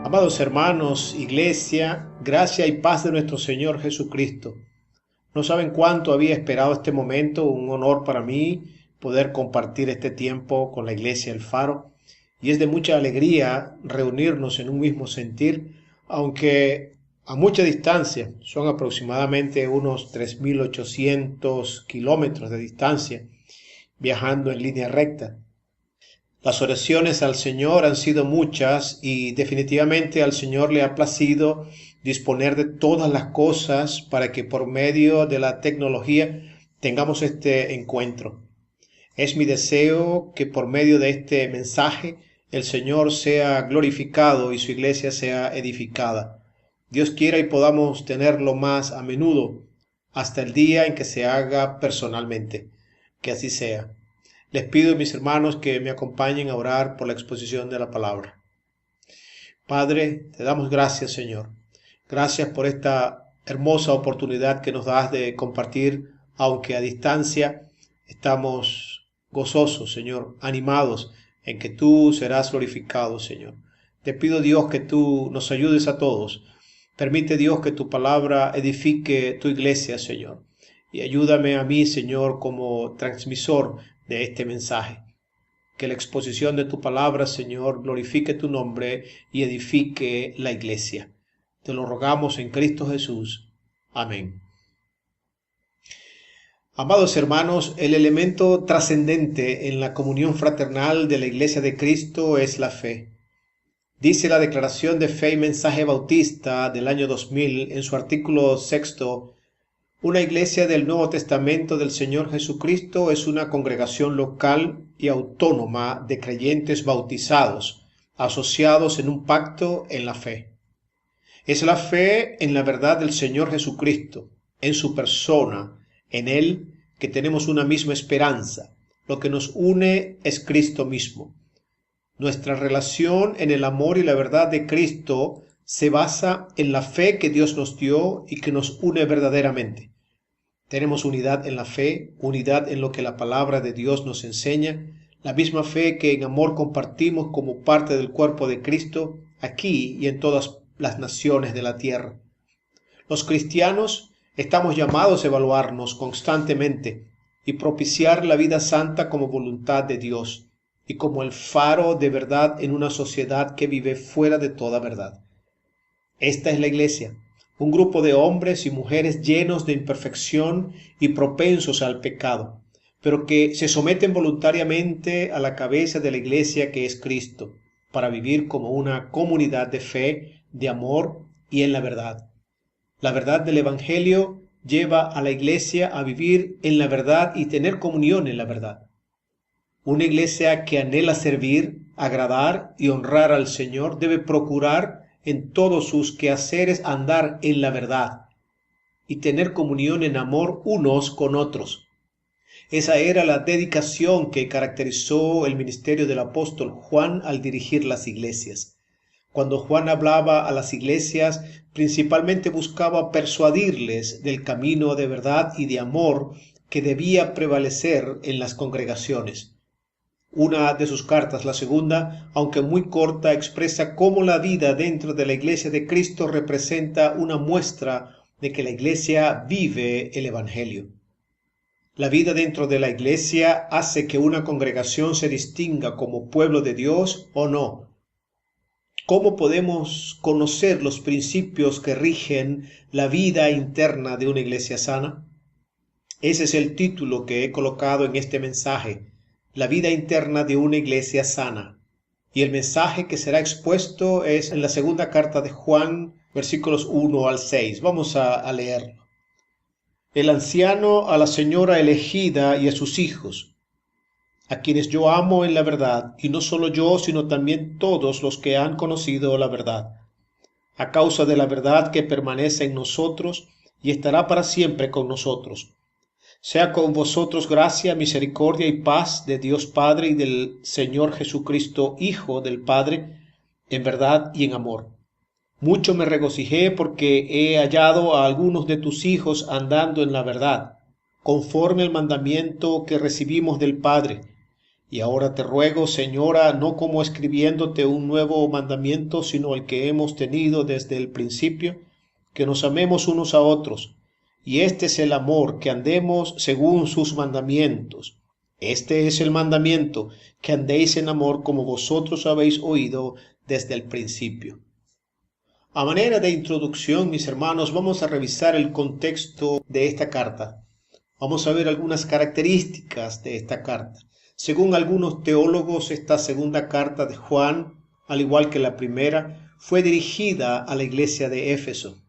Amados hermanos, iglesia, gracia y paz de nuestro Señor Jesucristo. No saben cuánto había esperado este momento, un honor para mí poder compartir este tiempo con la iglesia El Faro. Y es de mucha alegría reunirnos en un mismo sentir, aunque a mucha distancia, son aproximadamente unos 3.800 kilómetros de distancia, viajando en línea recta. Las oraciones al Señor han sido muchas y definitivamente al Señor le ha placido disponer de todas las cosas para que por medio de la tecnología tengamos este encuentro. Es mi deseo que por medio de este mensaje el Señor sea glorificado y su iglesia sea edificada. Dios quiera y podamos tenerlo más a menudo hasta el día en que se haga personalmente. Que así sea. Les pido, mis hermanos, que me acompañen a orar por la exposición de la palabra. Padre, te damos gracias, Señor. Gracias por esta hermosa oportunidad que nos das de compartir, aunque a distancia. Estamos gozosos, Señor, animados en que tú serás glorificado, Señor. Te pido, Dios, que tú nos ayudes a todos. Permite, Dios, que tu palabra edifique tu iglesia, Señor. Y ayúdame a mí, Señor, como transmisor de este mensaje. Que la exposición de tu palabra, Señor, glorifique tu nombre y edifique la iglesia. Te lo rogamos en Cristo Jesús. Amén. Amados hermanos, el elemento trascendente en la comunión fraternal de la Iglesia de Cristo es la fe. Dice la Declaración de Fe y Mensaje Bautista del año 2000 en su artículo 6: una iglesia del Nuevo Testamento del Señor Jesucristo es una congregación local y autónoma de creyentes bautizados, asociados en un pacto en la fe. Es la fe en la verdad del Señor Jesucristo, en su persona, en Él, que tenemos una misma esperanza. Lo que nos une es Cristo mismo. Nuestra relación en el amor y la verdad de Cristo se basa en la fe que Dios nos dio y que nos une verdaderamente. Tenemos unidad en la fe, unidad en lo que la palabra de Dios nos enseña, la misma fe que en amor compartimos como parte del cuerpo de Cristo aquí y en todas las naciones de la tierra. Los cristianos estamos llamados a evaluarnos constantemente y propiciar la vida santa como voluntad de Dios y como el faro de verdad en una sociedad que vive fuera de toda verdad. Esta es la iglesia, un grupo de hombres y mujeres llenos de imperfección y propensos al pecado, pero que se someten voluntariamente a la cabeza de la iglesia que es Cristo, para vivir como una comunidad de fe, de amor y en la verdad. La verdad del Evangelio lleva a la iglesia a vivir en la verdad y tener comunión en la verdad. Una iglesia que anhela servir, agradar y honrar al Señor debe procurar en todos sus quehaceres andar en la verdad y tener comunión en amor unos con otros. Esa era la dedicación que caracterizó el ministerio del apóstol Juan al dirigir las iglesias. Cuando Juan hablaba a las iglesias, principalmente buscaba persuadirles del camino de verdad y de amor que debía prevalecer en las congregaciones. Una de sus cartas, la segunda, aunque muy corta, expresa cómo la vida dentro de la iglesia de Cristo representa una muestra de que la iglesia vive el Evangelio. La vida dentro de la iglesia hace que una congregación se distinga como pueblo de Dios o no. ¿Cómo podemos conocer los principios que rigen la vida interna de una iglesia sana? Ese es el título que he colocado en este mensaje: la vida interna de una iglesia sana. Y el mensaje que será expuesto es en la segunda carta de Juan, versículos 1 al 6. Vamos a leerlo. El anciano a la señora elegida y a sus hijos, a quienes yo amo en la verdad, y no solo yo, sino también todos los que han conocido la verdad, a causa de la verdad que permanece en nosotros y estará para siempre con nosotros. Sea con vosotros gracia, misericordia y paz de Dios Padre y del Señor Jesucristo, Hijo del Padre, en verdad y en amor. Mucho me regocijé porque he hallado a algunos de tus hijos andando en la verdad, conforme al mandamiento que recibimos del Padre. Y ahora te ruego, Señora, no como escribiéndote un nuevo mandamiento, sino el que hemos tenido desde el principio, que nos amemos unos a otros. Y este es el amor, que andemos según sus mandamientos. Este es el mandamiento, que andéis en amor como vosotros habéis oído desde el principio. A manera de introducción, mis hermanos, vamos a revisar el contexto de esta carta. Vamos a ver algunas características de esta carta. Según algunos teólogos, esta segunda carta de Juan, al igual que la primera, fue dirigida a la iglesia de Éfeso.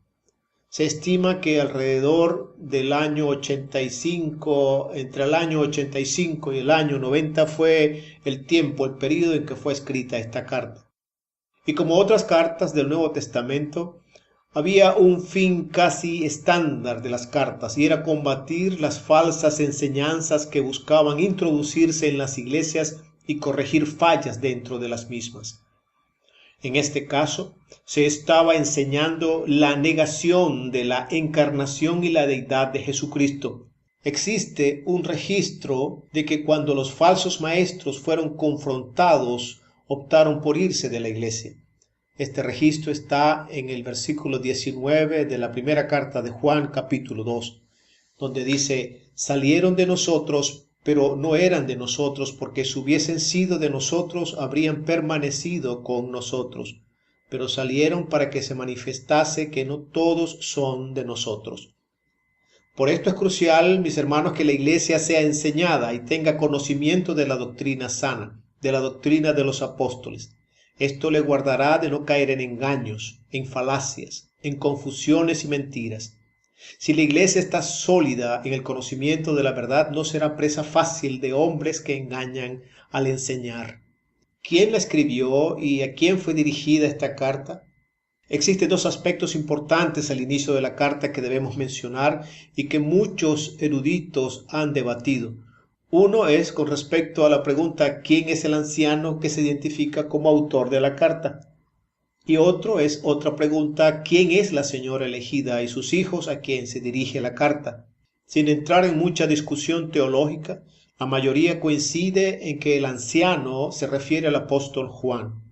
Se estima que alrededor del año 85, entre el año 85 y el año 90 fue el tiempo, el periodo en que fue escrita esta carta. Y como otras cartas del Nuevo Testamento, había un fin casi estándar de las cartas, y era combatir las falsas enseñanzas que buscaban introducirse en las iglesias y corregir fallas dentro de las mismas. En este caso, se estaba enseñando la negación de la encarnación y la deidad de Jesucristo. Existe un registro de que cuando los falsos maestros fueron confrontados, optaron por irse de la iglesia. Este registro está en el versículo 19 de la primera carta de Juan, capítulo 2, donde dice: salieron de nosotros, pero no eran de nosotros, porque si hubiesen sido de nosotros, habrían permanecido con nosotros. Pero salieron para que se manifestase que no todos son de nosotros. Por esto es crucial, mis hermanos, que la iglesia sea enseñada y tenga conocimiento de la doctrina sana, de la doctrina de los apóstoles. Esto le guardará de no caer en engaños, en falacias, en confusiones y mentiras. Si la iglesia está sólida en el conocimiento de la verdad, no será presa fácil de hombres que engañan al enseñar. ¿Quién la escribió y a quién fue dirigida esta carta? Existen dos aspectos importantes al inicio de la carta que debemos mencionar y que muchos eruditos han debatido. Uno es con respecto a la pregunta ¿quién es el anciano que se identifica como autor de la carta? Y otro es otra pregunta, ¿quién es la señora elegida y sus hijos a quien se dirige la carta? Sin entrar en mucha discusión teológica, la mayoría coincide en que el anciano se refiere al apóstol Juan.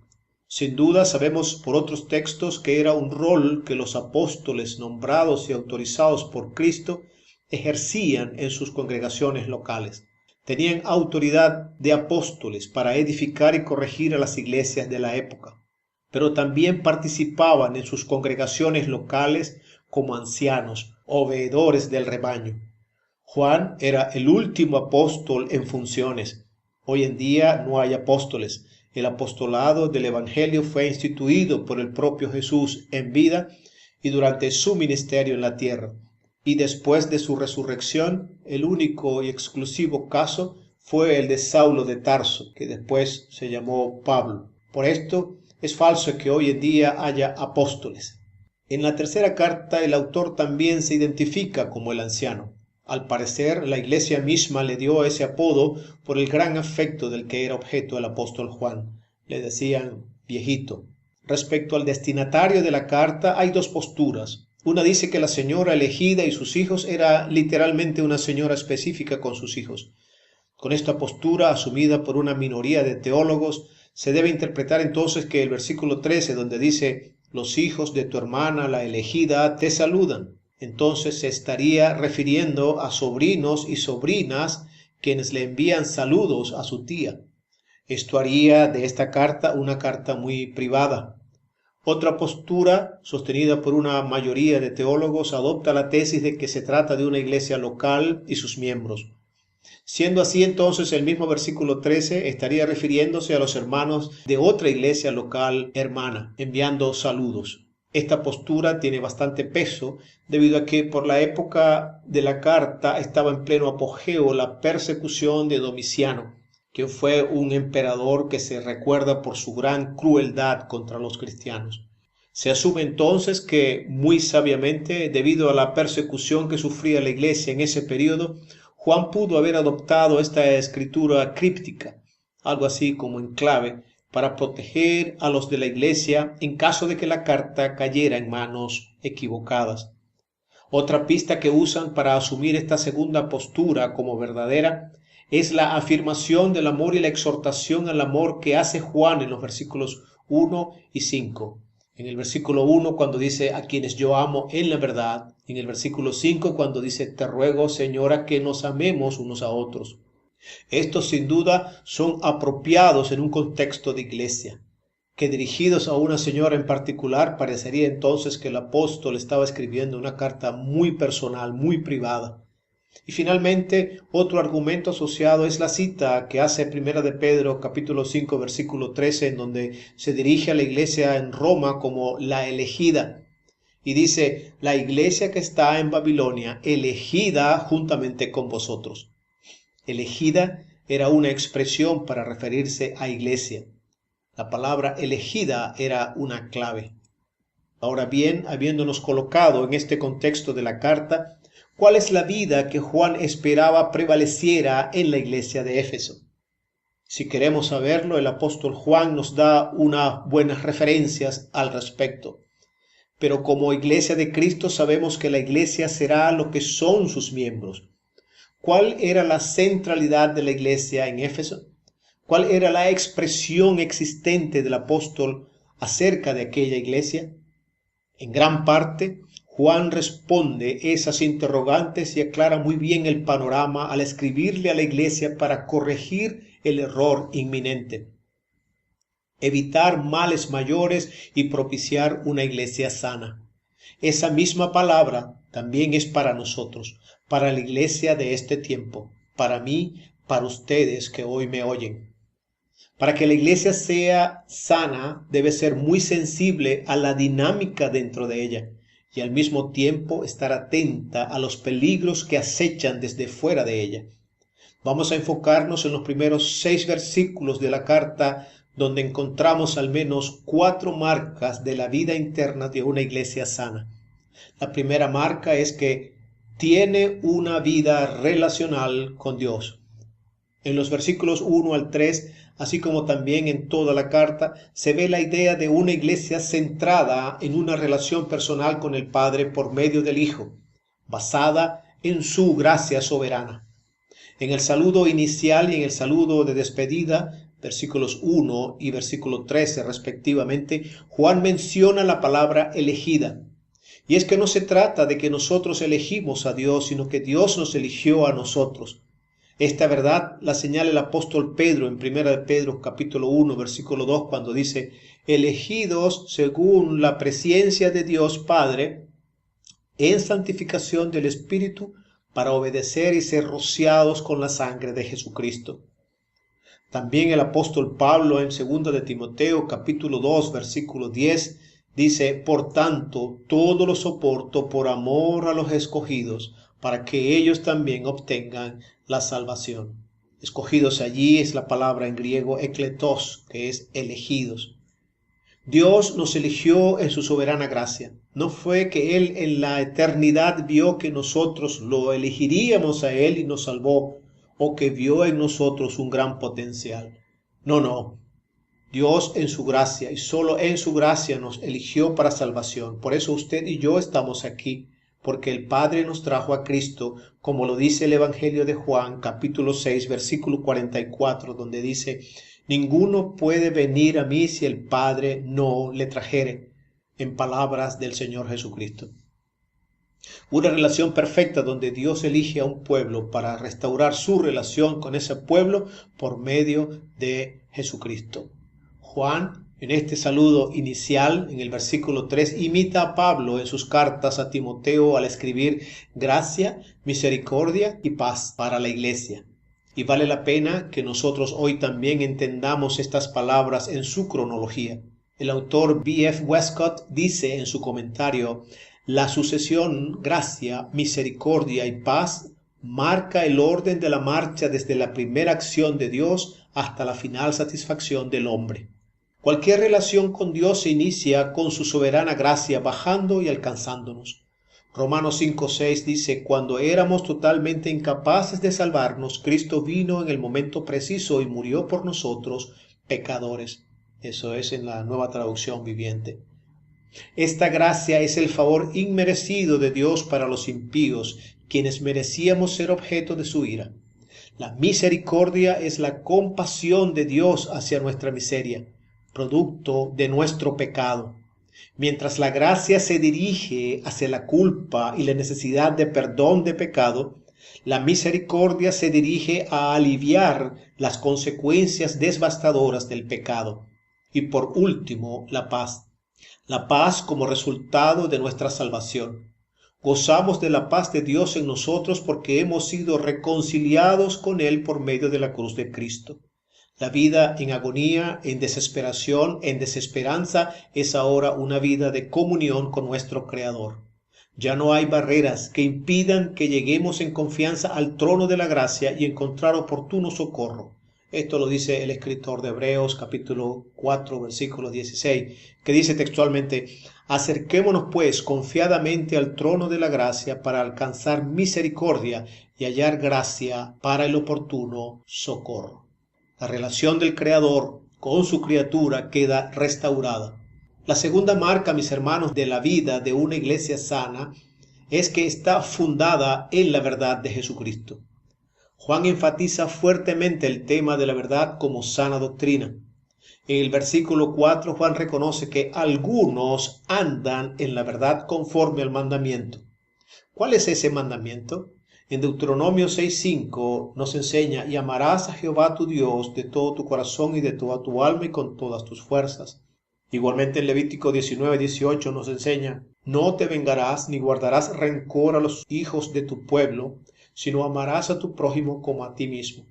Sin duda sabemos por otros textos que era un rol que los apóstoles nombrados y autorizados por Cristo ejercían en sus congregaciones locales. Tenían autoridad de apóstoles para edificar y corregir a las iglesias de la época, pero también participaban en sus congregaciones locales como ancianos o veedores del rebaño. Juan era el último apóstol en funciones. Hoy en día no hay apóstoles. El apostolado del Evangelio fue instituido por el propio Jesús en vida y durante su ministerio en la tierra. Y después de su resurrección, el único y exclusivo caso fue el de Saulo de Tarso, que después se llamó Pablo. Por esto es falso que hoy en día haya apóstoles. En la tercera carta, el autor también se identifica como el anciano. Al parecer, la iglesia misma le dio ese apodo por el gran afecto del que era objeto el apóstol Juan. Le decían viejito. Respecto al destinatario de la carta, hay dos posturas. Una dice que la señora elegida y sus hijos era literalmente una señora específica con sus hijos. Con esta postura, asumida por una minoría de teólogos, se debe interpretar entonces que el versículo 13, donde dice: los hijos de tu hermana, la elegida, te saludan. Entonces se estaría refiriendo a sobrinos y sobrinas quienes le envían saludos a su tía. Esto haría de esta carta una carta muy privada. Otra postura, sostenida por una mayoría de teólogos, adopta la tesis de que se trata de una iglesia local y sus miembros. Siendo así, entonces, el mismo versículo 13 estaría refiriéndose a los hermanos de otra iglesia local hermana, enviando saludos. Esta postura tiene bastante peso debido a que por la época de la carta estaba en pleno apogeo la persecución de Domiciano, que fue un emperador que se recuerda por su gran crueldad contra los cristianos. Se asume entonces que, muy sabiamente, debido a la persecución que sufría la iglesia en ese periodo, Juan pudo haber adoptado esta escritura críptica, algo así como en clave, para proteger a los de la iglesia en caso de que la carta cayera en manos equivocadas. Otra pista que usan para asumir esta segunda postura como verdadera Es la afirmación del amor y la exhortación al amor que hace Juan en los versículos 1 y 5. En el versículo 1 cuando dice a quienes yo amo en la verdad. En el versículo 5 cuando dice te ruego, Señora, que nos amemos unos a otros. Estos sin duda son apropiados en un contexto de iglesia, que dirigidos a una señora en particular parecería entonces que el apóstol estaba escribiendo una carta muy personal, muy privada. Y finalmente, otro argumento asociado es la cita que hace Primera de Pedro, capítulo 5, versículo 13, en donde se dirige a la iglesia en Roma como la elegida. Y dice, la iglesia que está en Babilonia, elegida juntamente con vosotros. Elegida era una expresión para referirse a iglesia. La palabra elegida era una clave. Ahora bien, habiéndonos colocado en este contexto de la carta, ¿cuál es la vida que Juan esperaba prevaleciera en la iglesia de Éfeso? Si queremos saberlo, el apóstol Juan nos da unas buenas referencias al respecto. Pero como iglesia de Cristo sabemos que la iglesia será lo que son sus miembros. ¿Cuál era la centralidad de la iglesia en Éfeso? ¿Cuál era la expresión existente del apóstol acerca de aquella iglesia? En gran parte, Juan responde esas interrogantes y aclara muy bien el panorama al escribirle a la iglesia para corregir el error inminente, evitar males mayores y propiciar una iglesia sana. Esa misma palabra también es para nosotros, para la iglesia de este tiempo, para mí, para ustedes que hoy me oyen. Para que la iglesia sea sana, debe ser muy sensible a la dinámica dentro de ella y al mismo tiempo estar atenta a los peligros que acechan desde fuera de ella. Vamos a enfocarnos en los primeros 6 versículos de la carta, donde encontramos al menos 4 marcas de la vida interna de una iglesia sana. La primera marca es que tiene una vida relacional con Dios. En los versículos 1 al 3, así como también en toda la carta, se ve la idea de una iglesia centrada en una relación personal con el Padre por medio del Hijo, basada en su gracia soberana. En el saludo inicial y en el saludo de despedida, versículos 1 y versículo 13 respectivamente, Juan menciona la palabra elegida. Y es que no se trata de que nosotros elegimos a Dios, sino que Dios nos eligió a nosotros. Esta verdad la señala el apóstol Pedro en 1 Pedro capítulo 1 versículo 2 cuando dice, elegidos según la presciencia de Dios Padre en santificación del Espíritu para obedecer y ser rociados con la sangre de Jesucristo. También el apóstol Pablo en 2 de Timoteo capítulo 2 versículo 10 dice, por tanto, todo lo soporto por amor a los escogidos, para que ellos también obtengan la salvación. Escogidos allí es la palabra en griego ekletos, que es elegidos. Dios nos eligió en su soberana gracia. No fue que Él en la eternidad vio que nosotros lo elegiríamos a Él y nos salvó, o que vio en nosotros un gran potencial. No. Dios en su gracia y solo en su gracia nos eligió para salvación. Por eso usted y yo estamos aquí, porque el Padre nos trajo a Cristo, como lo dice el Evangelio de Juan, capítulo 6, versículo 44, donde dice, ninguno puede venir a mí si el Padre no le trajere, en palabras del Señor Jesucristo. Una relación perfecta donde Dios elige a un pueblo para restaurar su relación con ese pueblo por medio de Jesucristo. Juan, en este saludo inicial, en el versículo 3, imita a Pablo en sus cartas a Timoteo al escribir gracia, misericordia y paz para la iglesia. Y vale la pena que nosotros hoy también entendamos estas palabras en su cronología. El autor B.F. Westcott dice en su comentario, la sucesión gracia, misericordia y paz marca el orden de la marcha desde la primera acción de Dios hasta la final satisfacción del hombre. Cualquier relación con Dios se inicia con su soberana gracia bajando y alcanzándonos. Romanos 5:6 dice, cuando éramos totalmente incapaces de salvarnos, Cristo vino en el momento preciso y murió por nosotros, pecadores. Eso es en la Nueva Traducción Viviente. Esta gracia es el favor inmerecido de Dios para los impíos, quienes merecíamos ser objeto de su ira. La misericordia es la compasión de Dios hacia nuestra miseria, producto de nuestro pecado. Mientras la gracia se dirige hacia la culpa y la necesidad de perdón de pecado, la misericordia se dirige a aliviar las consecuencias devastadoras del pecado. Y por último, la paz. La paz como resultado de nuestra salvación. Gozamos de la paz de Dios en nosotros porque hemos sido reconciliados con Él por medio de la cruz de Cristo. La vida en agonía, en desesperación, en desesperanza es ahora una vida de comunión con nuestro Creador. Ya no hay barreras que impidan que lleguemos en confianza al trono de la gracia y encontrar oportuno socorro. Esto lo dice el escritor de Hebreos capítulo 4 versículo 16, que dice textualmente: acerquémonos pues confiadamente al trono de la gracia para alcanzar misericordia y hallar gracia para el oportuno socorro. La relación del Creador con su criatura queda restaurada. La segunda marca, mis hermanos, de la vida de una iglesia sana es que está fundada en la verdad de Jesucristo. Juan enfatiza fuertemente el tema de la verdad como sana doctrina. En el versículo 4, Juan reconoce que algunos andan en la verdad conforme al mandamiento. ¿Cuál es ese mandamiento? En Deuteronomio 6:5 nos enseña: y amarás a Jehová tu Dios de todo tu corazón y de toda tu alma y con todas tus fuerzas. Igualmente en Levítico 19:18 nos enseña: no te vengarás ni guardarás rencor a los hijos de tu pueblo, sino amarás a tu prójimo como a ti mismo.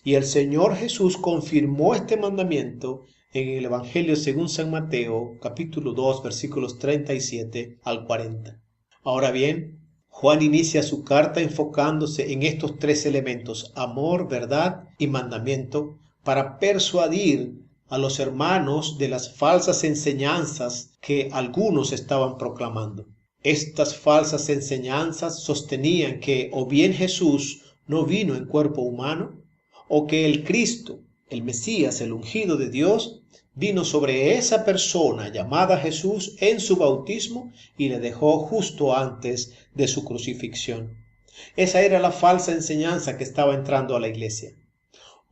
Y el Señor Jesús confirmó este mandamiento en el Evangelio según San Mateo, capítulo 2, versículos 37 al 40. Ahora bien, Juan inicia su carta enfocándose en estos tres elementos: amor, verdad y mandamiento, para persuadir a los hermanos de las falsas enseñanzas que algunos estaban proclamando. Estas falsas enseñanzas sostenían que o bien Jesús no vino en cuerpo humano, o que el Cristo, el Mesías, el ungido de Dios, vino sobre esa persona llamada Jesús en su bautismo y le dejó justo antes de su crucifixión. Esa era la falsa enseñanza que estaba entrando a la iglesia.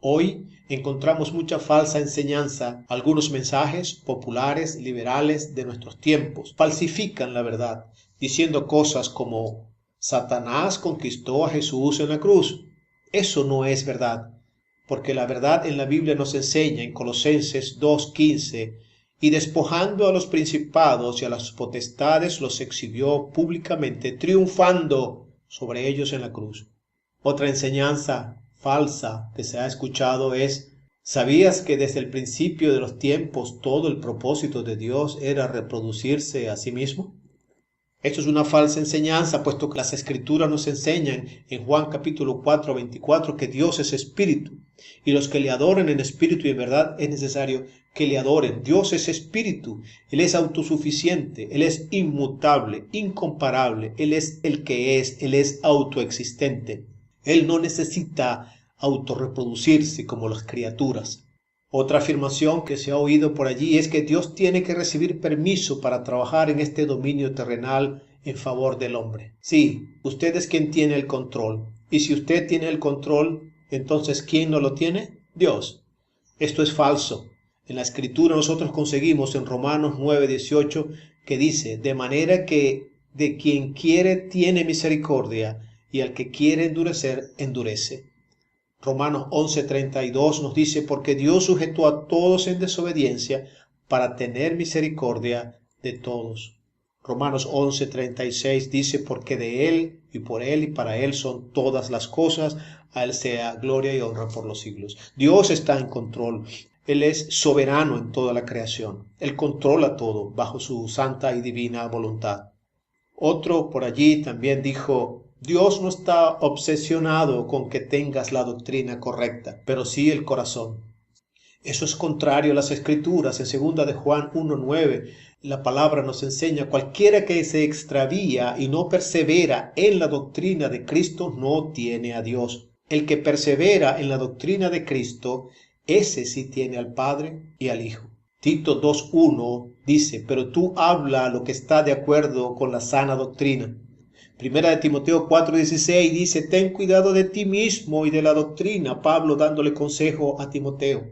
Hoy encontramos mucha falsa enseñanza. Algunos mensajes populares, liberales de nuestros tiempos falsifican la verdad, diciendo cosas como: Satanás conquistó a Jesús en la cruz. Eso no es verdad, porque la verdad en la Biblia nos enseña en Colosenses 2:15: y despojando a los principados y a las potestades los exhibió públicamente, triunfando sobre ellos en la cruz. Otra enseñanza falsa que se ha escuchado es: ¿sabías que desde el principio de los tiempos todo el propósito de Dios era reproducirse a sí mismo? Esto es una falsa enseñanza, puesto que las Escrituras nos enseñan en Juan capítulo 4:24 que Dios es espíritu, y los que le adoren en espíritu y en verdad es necesario que le adoren. Dios es espíritu, Él es autosuficiente, Él es inmutable, incomparable, Él es el que es, Él es autoexistente. Él no necesita autorreproducirse como las criaturas. Otra afirmación que se ha oído por allí es que Dios tiene que recibir permiso para trabajar en este dominio terrenal en favor del hombre. Sí, usted es quien tiene el control. Y si usted tiene el control, entonces ¿quién no lo tiene? Dios. Esto es falso. En la Escritura nosotros conseguimos en Romanos 9:18 que dice: de manera que de quien quiere tiene misericordia, y al que quiere endurecer, endurece. Romanos 11:32 nos dice: porque Dios sujetó a todos en desobediencia para tener misericordia de todos. Romanos 11:36 dice: porque de Él y por Él y para Él son todas las cosas, a Él sea gloria y honra por los siglos. Dios está en control. Él es soberano en toda la creación. Él controla todo bajo su santa y divina voluntad. Otro por allí también dijo: Dios no está obsesionado con que tengas la doctrina correcta, pero sí el corazón. Eso es contrario a las Escrituras. En 2 de Juan 1:9, la palabra nos enseña: cualquiera que se extravía y no persevera en la doctrina de Cristo no tiene a Dios. El que persevera en la doctrina de Cristo, ese sí tiene al Padre y al Hijo. Tito 2:1 dice: pero tú habla lo que está de acuerdo con la sana doctrina. Primera de Timoteo 4:16 dice: ten cuidado de ti mismo y de la doctrina. Pablo dándole consejo a Timoteo.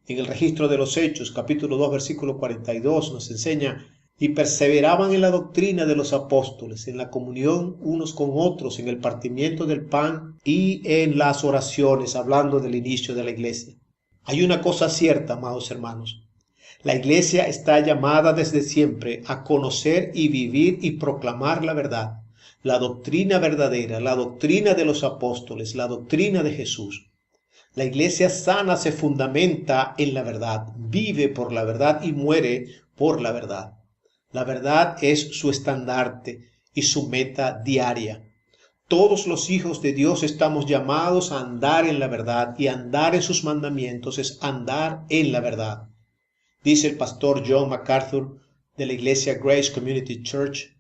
En el registro de los Hechos, capítulo 2, versículo 42, nos enseña: y perseveraban en la doctrina de los apóstoles, en la comunión unos con otros, en el partimiento del pan y en las oraciones, hablando del inicio de la iglesia. Hay una cosa cierta, amados hermanos. La iglesia está llamada desde siempre a conocer y vivir y proclamar la verdad, la doctrina verdadera, la doctrina de los apóstoles, la doctrina de Jesús. La iglesia sana se fundamenta en la verdad, vive por la verdad y muere por la verdad. La verdad es su estandarte y su meta diaria. Todos los hijos de Dios estamos llamados a andar en la verdad, y andar en sus mandamientos es andar en la verdad. Dice el pastor John MacArthur de la iglesia Grace Community Church: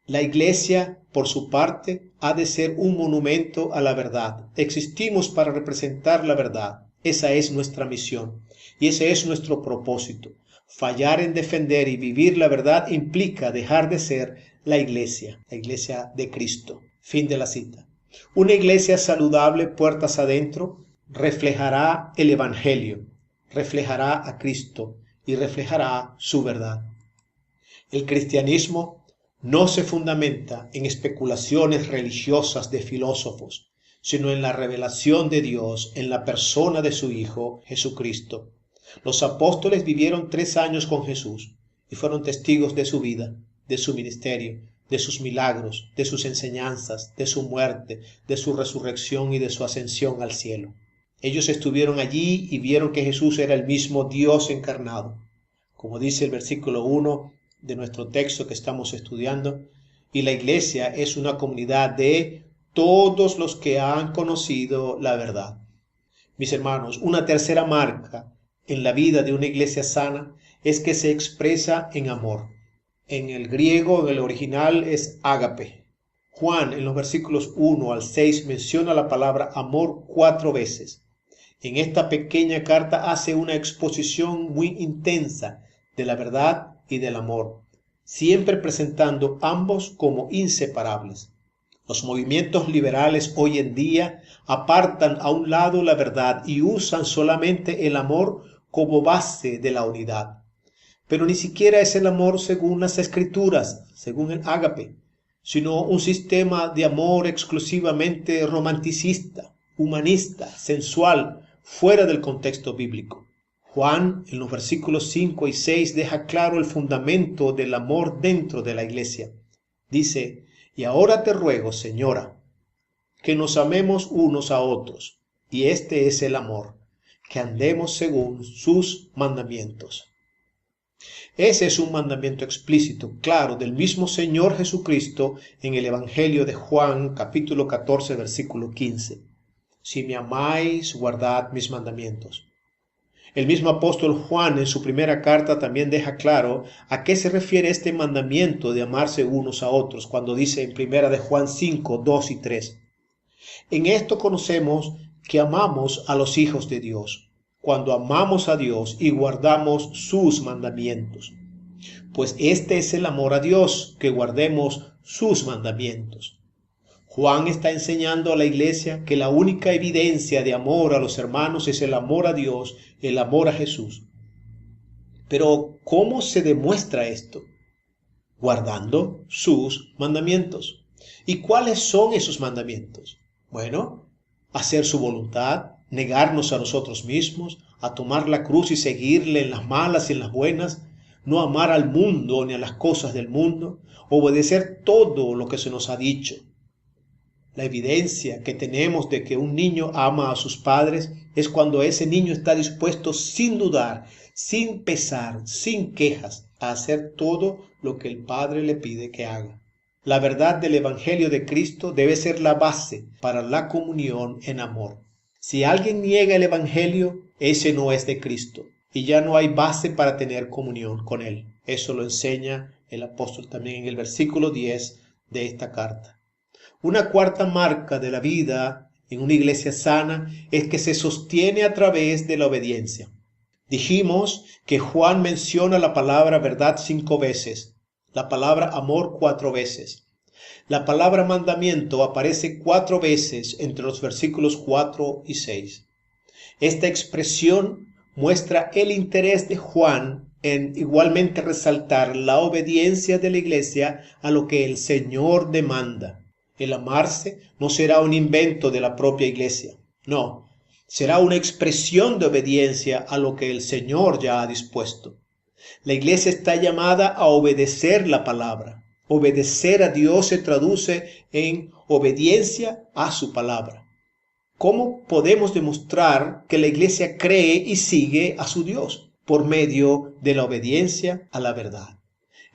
la iglesia, por su parte, ha de ser un monumento a la verdad. Existimos para representar la verdad. Esa es nuestra misión y ese es nuestro propósito. Fallar en defender y vivir la verdad implica dejar de ser la iglesia de Cristo. Fin de la cita. Una iglesia saludable, puertas adentro, reflejará el Evangelio, reflejará a Cristo y reflejará su verdad. El cristianismo no se fundamenta en especulaciones religiosas de filósofos, sino en la revelación de Dios en la persona de su Hijo Jesucristo. Los apóstoles vivieron 3 años con Jesús y fueron testigos de su vida, de su ministerio, de sus milagros, de sus enseñanzas, de su muerte, de su resurrección y de su ascensión al cielo. Ellos estuvieron allí y vieron que Jesús era el mismo Dios encarnado. Como dice el versículo 1 de nuestro texto que estamos estudiando, y la iglesia es una comunidad de todos los que han conocido la verdad. Mis hermanos, una tercera marca en la vida de una iglesia sana es que se expresa en amor. En el griego, en el original, es ágape. Juan, en los versículos 1 al 6, menciona la palabra amor 4 veces. En esta pequeña carta hace una exposición muy intensa de la verdad y del amor, siempre presentando ambos como inseparables. Los movimientos liberales hoy en día apartan a un lado la verdad y usan solamente el amor como base de la unidad. Pero ni siquiera es el amor según las Escrituras, según el ágape, sino un sistema de amor exclusivamente romanticista, humanista, sensual, fuera del contexto bíblico. Juan, en los versículos 5 y 6, deja claro el fundamento del amor dentro de la iglesia. Dice: y ahora te ruego, Señora, que nos amemos unos a otros, y este es el amor, que andemos según sus mandamientos. Ese es un mandamiento explícito, claro, del mismo Señor Jesucristo en el Evangelio de Juan, capítulo 14, versículo 15. Si me amáis, guardad mis mandamientos. El mismo apóstol Juan en su primera carta también deja claro a qué se refiere este mandamiento de amarse unos a otros, cuando dice en primera de Juan 5, 2 y 3. En esto conocemos que amamos a los hijos de Dios, cuando amamos a Dios y guardamos sus mandamientos. Pues este es el amor a Dios, que guardemos sus mandamientos. Juan está enseñando a la iglesia que la única evidencia de amor a los hermanos es el amor a Dios, el amor a Jesús. Pero, ¿cómo se demuestra esto? Guardando sus mandamientos. ¿Y cuáles son esos mandamientos? Bueno, hacer su voluntad, negarnos a nosotros mismos, a tomar la cruz y seguirle en las malas y en las buenas, no amar al mundo ni a las cosas del mundo, obedecer todo lo que se nos ha dicho. La evidencia que tenemos de que un niño ama a sus padres es cuando ese niño está dispuesto sin dudar, sin pesar, sin quejas, a hacer todo lo que el padre le pide que haga. La verdad del Evangelio de Cristo debe ser la base para la comunión en amor. Si alguien niega el Evangelio, ese no es de Cristo y ya no hay base para tener comunión con él. Eso lo enseña el apóstol también en el versículo 10 de esta carta. Una cuarta marca de la vida en una iglesia sana es que se sostiene a través de la obediencia. Dijimos que Juan menciona la palabra verdad 5 veces, la palabra amor 4 veces. La palabra mandamiento aparece 4 veces entre los versículos 4 y 6. Esta expresión muestra el interés de Juan en igualmente resaltar la obediencia de la iglesia a lo que el Señor demanda. El amarse no será un invento de la propia iglesia, no, será una expresión de obediencia a lo que el Señor ya ha dispuesto. La iglesia está llamada a obedecer la palabra. Obedecer a Dios se traduce en obediencia a su palabra. ¿Cómo podemos demostrar que la iglesia cree y sigue a su Dios? Por medio de la obediencia a la verdad.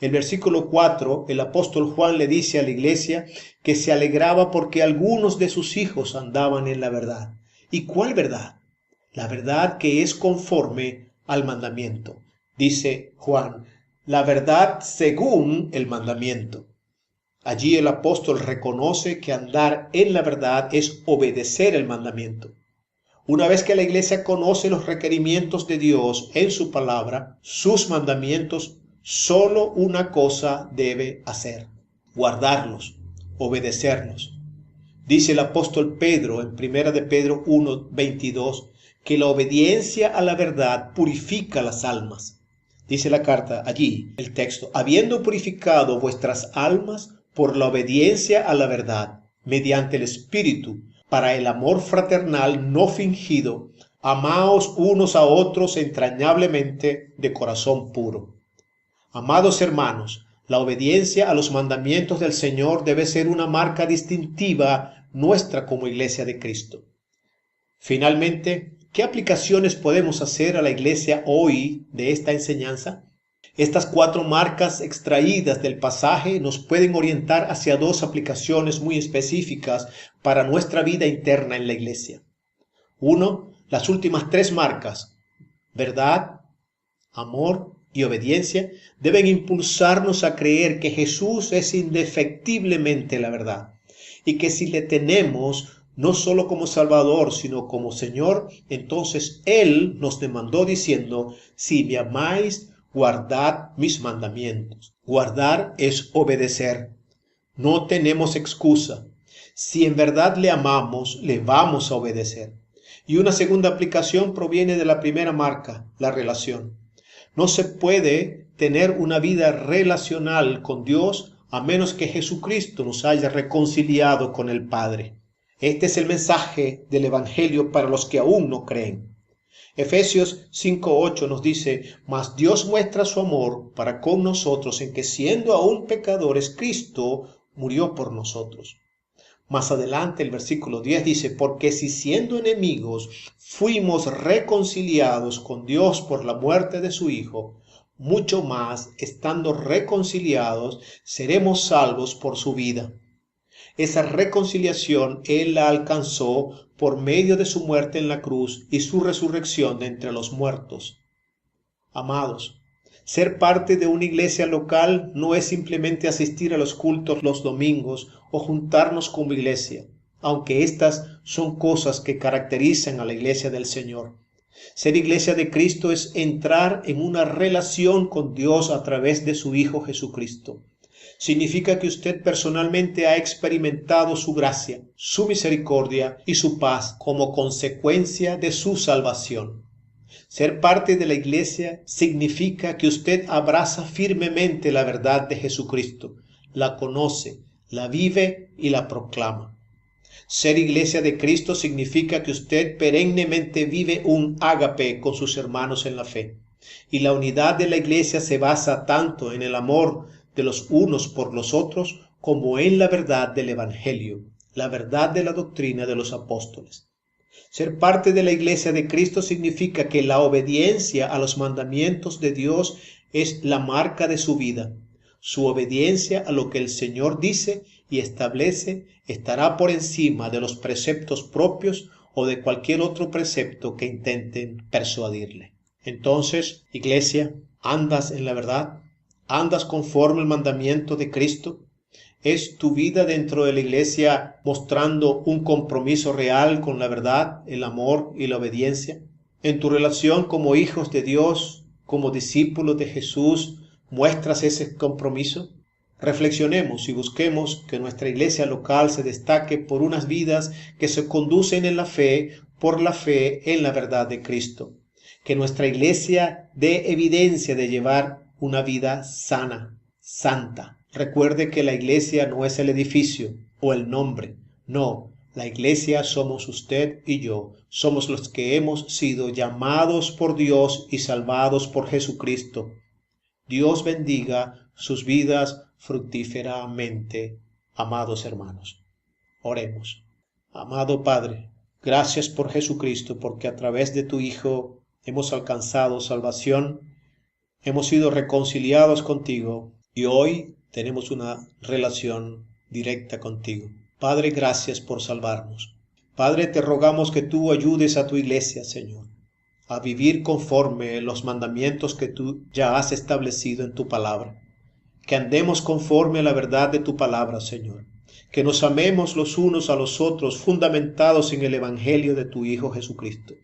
El versículo 4, el apóstol Juan le dice a la iglesia que se alegraba porque algunos de sus hijos andaban en la verdad. ¿Y cuál verdad? La verdad que es conforme al mandamiento. Dice Juan, la verdad según el mandamiento. Allí el apóstol reconoce que andar en la verdad es obedecer el mandamiento. Una vez que la iglesia conoce los requerimientos de Dios en su palabra, sus mandamientos, solo una cosa debe hacer: guardarlos, obedecerlos. Dice el apóstol Pedro en 1 de Pedro 1:22 que la obediencia a la verdad purifica las almas. Dice la carta allí, el texto, habiendo purificado vuestras almas por la obediencia a la verdad, mediante el Espíritu, para el amor fraternal no fingido, amaos unos a otros entrañablemente de corazón puro. Amados hermanos, la obediencia a los mandamientos del Señor debe ser una marca distintiva nuestra como Iglesia de Cristo. Finalmente, ¿qué aplicaciones podemos hacer a la Iglesia hoy de esta enseñanza? Estas 4 marcas extraídas del pasaje nos pueden orientar hacia 2 aplicaciones muy específicas para nuestra vida interna en la Iglesia. 1. Las últimas 3 marcas, verdad, amor y obediencia, deben impulsarnos a creer que Jesús es indefectiblemente la verdad y que si le tenemos no solo como Salvador, sino como Señor, entonces Él nos demandó diciendo, si me amáis, guardad mis mandamientos. Guardar es obedecer. No tenemos excusa. Si en verdad le amamos, le vamos a obedecer. Y una segunda aplicación proviene de la primera marca, la relación. No se puede tener una vida relacional con Dios a menos que Jesucristo nos haya reconciliado con el Padre. Este es el mensaje del Evangelio para los que aún no creen. Efesios 5:8 nos dice, mas Dios muestra su amor para con nosotros en que siendo aún pecadores, Cristo murió por nosotros. Más adelante el versículo 10 dice, porque si siendo enemigos fuimos reconciliados con Dios por la muerte de su Hijo, mucho más, estando reconciliados, seremos salvos por su vida. Esa reconciliación Él la alcanzó por medio de su muerte en la cruz y su resurrección de entre los muertos. Amados, ser parte de una iglesia local no es simplemente asistir a los cultos los domingos o juntarnos como iglesia, aunque estas son cosas que caracterizan a la iglesia del Señor. Ser iglesia de Cristo es entrar en una relación con Dios a través de su Hijo Jesucristo. Significa que usted personalmente ha experimentado su gracia, su misericordia y su paz como consecuencia de su salvación. Ser parte de la iglesia significa que usted abraza firmemente la verdad de Jesucristo, la conoce, la vive y la proclama. Ser iglesia de Cristo significa que usted perennemente vive un ágape con sus hermanos en la fe. Y la unidad de la iglesia se basa tanto en el amor de los unos por los otros como en la verdad del Evangelio, la verdad de la doctrina de los apóstoles. Ser parte de la iglesia de Cristo significa que la obediencia a los mandamientos de Dios es la marca de su vida. Su obediencia a lo que el Señor dice y establece estará por encima de los preceptos propios o de cualquier otro precepto que intenten persuadirle. Entonces, iglesia, ¿andas en la verdad? ¿Andas conforme al mandamiento de Cristo? ¿Es tu vida dentro de la iglesia mostrando un compromiso real con la verdad, el amor y la obediencia? En tu relación como hijos de Dios, como discípulos de Jesús, ¿muestras ese compromiso? Reflexionemos y busquemos que nuestra iglesia local se destaque por unas vidas que se conducen en la fe, por la fe en la verdad de Cristo. Que nuestra iglesia dé evidencia de llevar una vida sana, santa. Recuerde que la iglesia no es el edificio o el nombre, no. La iglesia somos usted y yo, somos los que hemos sido llamados por Dios y salvados por Jesucristo. Dios bendiga sus vidas fructíferamente, amados hermanos. Oremos. Amado Padre, gracias por Jesucristo, porque a través de tu Hijo hemos alcanzado salvación, hemos sido reconciliados contigo y hoy tenemos una relación directa contigo. Padre, gracias por salvarnos. Padre, te rogamos que tú ayudes a tu iglesia, Señor, a vivir conforme los mandamientos que tú ya has establecido en tu palabra. Que andemos conforme a la verdad de tu palabra, Señor. Que nos amemos los unos a los otros, fundamentados en el Evangelio de tu Hijo Jesucristo.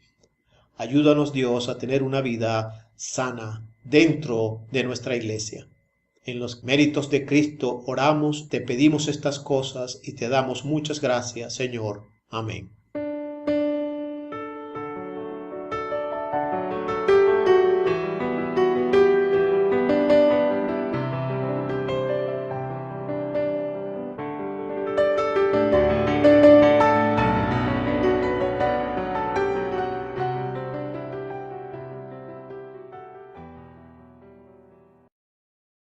Ayúdanos, Dios, a tener una vida sana dentro de nuestra iglesia. En los méritos de Cristo oramos, te pedimos estas cosas y te damos muchas gracias, Señor. Amén.